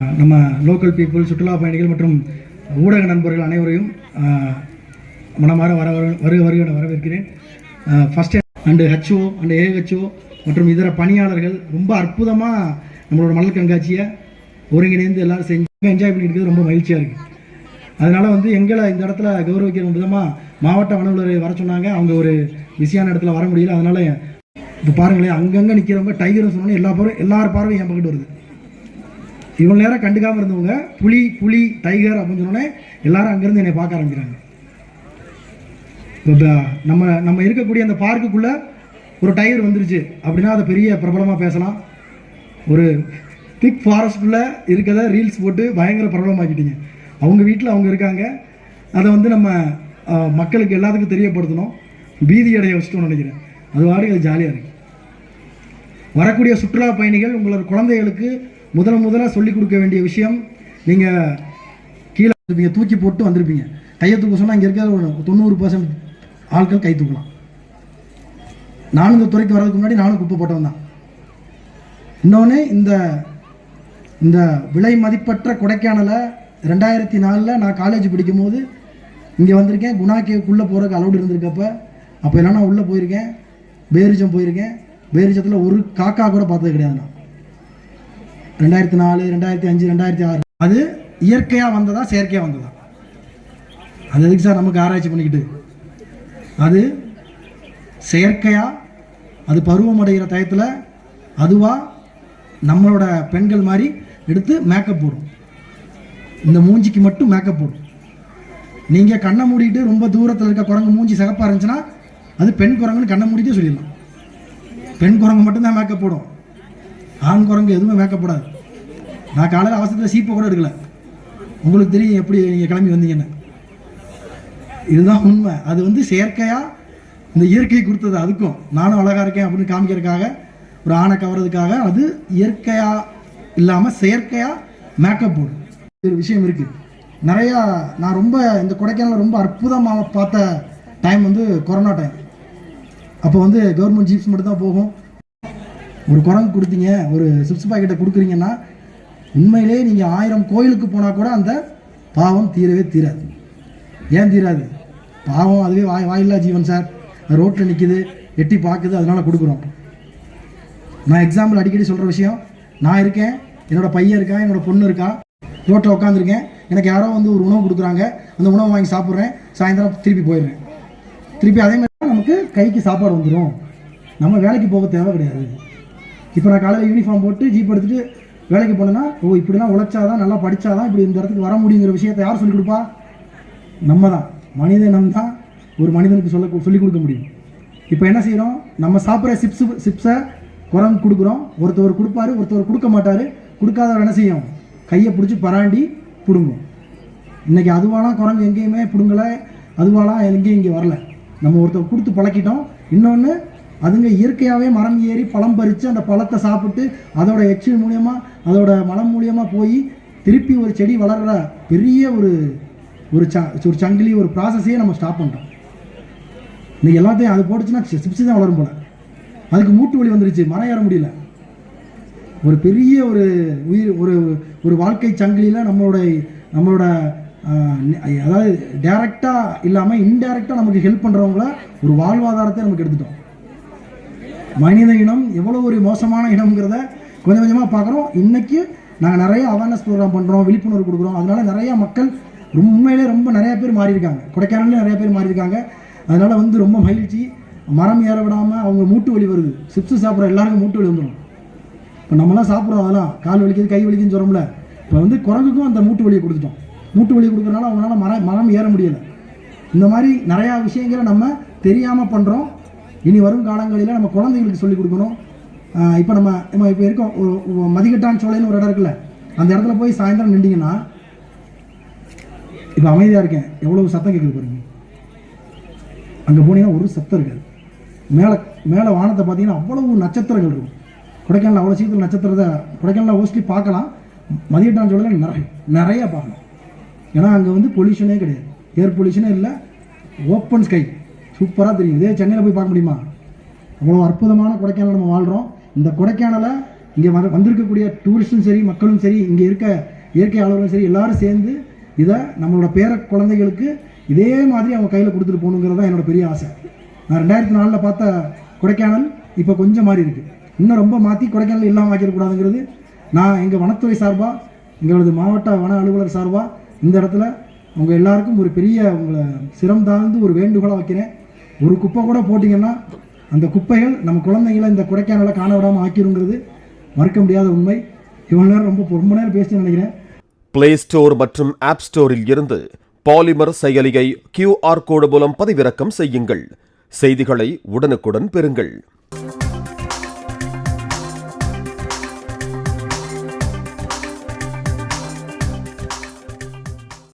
நம்ம local people, சுற்றுலா பயணிகள் மற்றும் ஊடக நண்பர்கள் அனைவரையும் மனமாற வருக வரவேற்கிறேன். First and HO and AHO மற்றும் இதர பணியாளர்கள் ரொம்ப அற்புதமாக நம்மளோட மலர் கண்காட்சியை ஒருங்கிணைந்து எல்லோரும் செஞ்சு என்ஜாய் பண்ணிட்டு இருக்கிறது ரொம்ப மகிழ்ச்சியாக இருக்குது. அதனால் வந்து எங்களை இந்த இடத்துல கௌரவிக்கிற விதமாக மாவட்ட வனவலரை வர சொன்னாங்க. அவங்க ஒரு பிஸியான இடத்துல வர முடியல. அதனால் இப்போ பாருங்களேன், அங்கங்கே நிற்கிறவங்க டைகர்னு சொன்னோன்னே எல்லார் பார்வையும் என் பக்கத்து வருது. இவ்வளோ நேரம் கண்டுக்காமல் இருந்தவங்க புலி டைகர் அப்படின்னு சொன்னோன்னே எல்லாரும் அங்கேருந்து என்னை பார்க்க ஆரம்பிக்கிறாங்க. இப்போ நம்ம இருக்கக்கூடிய அந்த பார்க்குக்குள்ளே ஒரு டைகர் வந்துருச்சு அப்படின்னா அதை பெரிய பிரபலமாக பேசலாம். ஒரு திக் ஃபாரஸ்ட்குள்ளே இருக்கிறத ரீல்ஸ் போட்டு பயங்கர பிரபலமாக்கிட்டீங்க. அவங்க வீட்டில் அவங்க இருக்காங்க. அதை வந்து நம்ம மக்களுக்கு எல்லாத்துக்கும் தெரியப்படுத்தணும், பீதி அடைய வச்சுட்டோம்னு நினைக்கிறேன். அது வாடகை அது ஜாலியாக இருக்குது. வரக்கூடிய சுற்றுலா பயணிகள் உங்களோட குழந்தைகளுக்கு முதல்ல சொல்லிக் கொடுக்க வேண்டிய விஷயம், நீங்கள் கீழே இருப்பீங்க, தூக்கி போட்டு வந்திருப்பீங்க. கையை தூக்க சொன்னால் இங்கே இருக்கிற ஒரு 90% ஆட்கள் கை தூக்கலாம். நானும் இந்த துறைக்கு வர்றதுக்கு முன்னாடி நானும் குப்பை போட்டவன் தான். இன்னொன்று, இந்த விலை மதிப்பற்ற கொடைக்கானலை 2004 நான் காலேஜ் படிக்கும் போது இங்கே வந்திருக்கேன். குணா கேவுக்குள்ளே போகிறதுக்கு அலௌடு இருந்திருக்கப்ப அப்போ எல்லாம் நான் உள்ளே போயிருக்கேன். பேரிஜம் போயிருக்கேன். பேரிஜத்தில் ஒரு காக்கா கூட பார்த்தது கிடையாது. நான் 2004, 2005, 2006 அது இயற்கையாக வந்ததா செயற்கையாக வந்ததா? அது எதுக்கு சார் நமக்கு ஆராய்ச்சி பண்ணிக்கிட்டு? அது செயற்கையாக, அது பருவமடைகிற டயத்தில் அதுவாக நம்மளோட பெண்கள் மாதிரி எடுத்து மேக்கப் போடும். இந்த மூஞ்சிக்கு மட்டும் மேக்கப் போடும். நீங்கள் கண்ணை மூடிட்டு ரொம்ப தூரத்தில் இருக்க குரங்கு மூஞ்சி சிகப்பாக இருந்துச்சுன்னா அது பெண் குரங்குன்னு கண்ணை மூடிட்டே சொல்லிடலாம். பெண் குரங்கு மட்டும்தான் மேக்கப் போடும். ஆண் குரங்கு எதுவுமே மேக்கப் போடாது. நான் காலையில் அவசரத்தில் சீப்பை கூட எடுக்கல. உங்களுக்கு தெரியும் எப்படி நீங்கள் கிளம்பி வந்தீங்கன்னு. இதுதான் உண்மை. அது வந்து செயற்கையாக இந்த இயற்கை கொடுத்தது. அதுக்கும் நானும் அழகாக இருக்கேன் அப்படின்னு காமிக்கிறதுக்காக, ஒரு ஆணை கவர்றதுக்காக அது இயற்கையாக இல்லாமல் செயற்கையாக மேக்கப் போடும். ஒரு விஷயம் இருக்குது நிறையா. நான் ரொம்ப இந்த கொடைக்கானல் ரொம்ப அற்புதமாக பார்த்த டைம் வந்து கொரோனா டைம். அப்போ வந்து கவர்மெண்ட் ஜீப்ஸ் மட்டும் தான் போகும். ஒரு குரங்கு கொடுத்தீங்க, ஒரு சிப்ஸ் பாக்கெட்டை கொடுக்குறீங்கன்னா உண்மையிலே நீங்கள் 1000 கோயிலுக்கு போனால் கூட அந்த பாவம் தீரவே தீராது. ஏன் தீராது? பாவம் அதுவே வாயில்லா ஜீவன் சார். அது ரோட்டில் நிற்கிது, எட்டி பார்க்குது, அதனால கொடுக்குறோம். நான் எக்ஸாம்பிள் அடிக்கடி சொல்கிற விஷயம், நான் இருக்கேன், என்னோடய பையன் இருக்கா, என்னோடய பொண்ணு இருக்கா, ரோட்டில் உட்காந்துருக்கேன். எனக்கு யாரோ வந்து ஒரு உணவு கொடுக்குறாங்க, அந்த உணவை வாங்கி சாப்பிட்றேன், சாயந்தரம் திருப்பி போயிடுறேன். திருப்பி அதே மாதிரி நமக்கு கைக்கு சாப்பாடு வந்துடும். நம்ம வேலைக்கு போக தேவை கிடையாது. இப்போ நான் காலையில் யூனிஃபார்ம் போட்டு ஜீப் எடுத்துகிட்டு வேலைக்கு போனேன்னா, ஓ இப்படிலாம் உழைச்சாதான், நல்லா படித்தாதான் இப்படி இந்த இடத்துக்கு வர முடியுங்கிற விஷயத்தை யார் சொல்லிக் கொடுப்பா? நம்ம தான். மனித இனம் தான் ஒரு மனிதனுக்கு சொல்லிக் கொடுக்க முடியும். இப்போ என்ன செய்கிறோம்? நம்ம சாப்பிட்ற சிப்ஸை குரங்கு கொடுக்குறோம். ஒருத்தவர் கொடுப்பாரு, ஒருத்தவர் கொடுக்க மாட்டார். கொடுக்காதவர் என்ன செய்யும்? கையை பிடிச்சி பராண்டி பிடுங்கும். இன்றைக்கி அதுவாலாம் குரங்கு எங்கேயுமே பிடுங்கலை, அதுவாலாம் எங்கேயும் இங்கே வரல. நம்ம ஒருத்தர் கொடுத்து பழக்கிட்டோம். இன்னொன்று, அதுங்க இயற்கையாகவே மரம் ஏறி பழம் பறித்து அந்த பழத்தை சாப்பிட்டு அதோட எச்சில் மூலியமாக, அதோட மலம் மூலியமாக போய் திருப்பி ஒரு செடி வளர்கிற பெரிய ஒரு சங்கிலி, ஒரு ப்ராசஸையே நம்ம ஸ்டாப் பண்ணுறோம். இன்றைக்கி எல்லாத்தையும் அது போட்டுச்சுன்னா சிப்ஸு தான் வளரும் போல. அதுக்கு மூட்டு வலி வந்துருச்சு, மரம் ஏற முடியல. ஒரு பெரிய ஒரு வாழ்க்கை சங்கிலியில் நம்மளோட அதாவது டைரெக்டாக இல்லாமல் இன்டைரக்டாக நமக்கு ஹெல்ப் பண்ணுறவங்கள ஒரு வாழ்வாதாரத்தை நமக்கு எடுத்துட்டோம். மனித இனம் எவ்வளோ ஒரு மோசமான இனம்ங்கிறத கொஞ்சம் கொஞ்சமாக பார்க்குறோம். இன்றைக்கி நாங்கள் நிறைய அவேர்னஸ் ப்ரோக்ராம் பண்ணுறோம், விழிப்புணர்வு கொடுக்குறோம். அதனால் நிறையா மக்கள் உண்மையிலே ரொம்ப நிறையா பேர் மாறியிருக்காங்க. கொடைக்கானல்ல நிறைய பேர் மாறியிருக்காங்க. அதனால் வந்து ரொம்ப மகிழ்ச்சி. மரம் ஏற விடாமல் அவங்க மூட்டு வலி வருது. சிப்ஸு சாப்பிட்ற எல்லாருக்கும் மூட்டு வலி வந்துடும். இப்போ நம்மளாம் சாப்பிட்றோம், அதெல்லாம் கால் வலிக்குது, கை வலிக்குன்னு சொல்கிறோம்ல. இப்போ வந்து குரங்குக்கும் அந்த மூட்டு வலியை கொடுத்துட்டோம். மூட்டு வலி கொடுக்குறதுனால அவங்களால மரம் ஏற முடியலை. இந்த மாதிரி நிறையா விஷயங்களை நம்ம தெரியாமல் பண்ணுறோம். இனி வரும் காலங்களில் நம்ம குழந்தைங்களுக்கு சொல்லிக் கொடுக்கணும். இப்போ நம்ம இப்போ இருக்கோம், ஒரு மதிகட்டான் சோலைன்னு ஒரு இடம் இருக்குல்ல, அந்த இடத்துல போய் சாயந்தரம் நின்றீங்கன்னா, இப்போ அமைதியாக இருக்கேன், எவ்வளோ சத்தம் கேட்குது பாருங்க. அங்கே போனீங்கன்னா ஒரு சத்தம் இருக்காது. மேலே வானத்தை பார்த்தீங்கன்னா அவ்வளவு நட்சத்திரங்கள் இருக்கும். கொடைக்கானல் அவ்வளோ சீக்கிரம் நட்சத்திரத்தை கொடைக்கானலில் மோஸ்ட்லி பார்க்கலாம். மதிகட்டான் சோலையில் நிறையா பார்க்கலாம். ஏன்னா அங்கே வந்து பொல்யூஷனே கிடையாது, ஏர் பொல்யூஷனே இல்லை, ஓப்பன் ஸ்கை, சூப்பராக தெரியும். இதே சென்னையில் போய் பார்க்க முடியுமா? அவ்வளோ அற்புதமான கொடைக்கானல் நம்ம வாழ்கிறோம். இந்த கொடைக்கானலை இங்கே வந்திருக்கக்கூடிய டூரிஸ்டும் சரி, மக்களும் சரி, இங்கே இருக்க இயற்கையாளர்களும் சரி, எல்லாரும் சேர்ந்து இதை நம்மளோட பேர குழந்தைகளுக்கு இதே மாதிரி அவங்க கையில் கொடுத்துட்டு போகணுங்கிறது தான் என்னோட பெரிய ஆசை. நான் 2004 பார்த்த கொடைக்கானல் இப்போ கொஞ்சம் மாறி இருக்குது. இன்னும் ரொம்ப மாற்றி கொடைக்கானல் இல்லாமல் ஆக்கிடக்கூடாதுங்கிறது நான் எங்கள் வனத்துறை சார்பாக, எங்களது மாவட்ட வன அலுவலர் சார்பாக இந்த இடத்துல உங்கள் எல்லாருக்கும் ஒரு பெரிய உங்களை சிரம் தாழ்ந்து ஒரு வேண்டுகோளாக வைக்கிறேன். ஒரு குப்பை கூட போட்டிங்கன்னா அந்த குப்பைகள் நம்ம குழந்தைங்களை இந்த கொடைக்கானலை காண விடாமல் ஆக்கிருங்கிறது மறுக்க முடியாத உண்மை. இவ்வளோ நேரம் ரொம்ப நேரம் பேசி நினைக்கிறேன். பிளே ஸ்டோர் மற்றும் ஆப் ஸ்டோரில் இருந்து பாலிமர் செயலியை QR கோடு மூலம் பதிவிறக்கம் செய்யுங்கள். செய்திகளை உடனுக்குடன் பெறுங்கள்.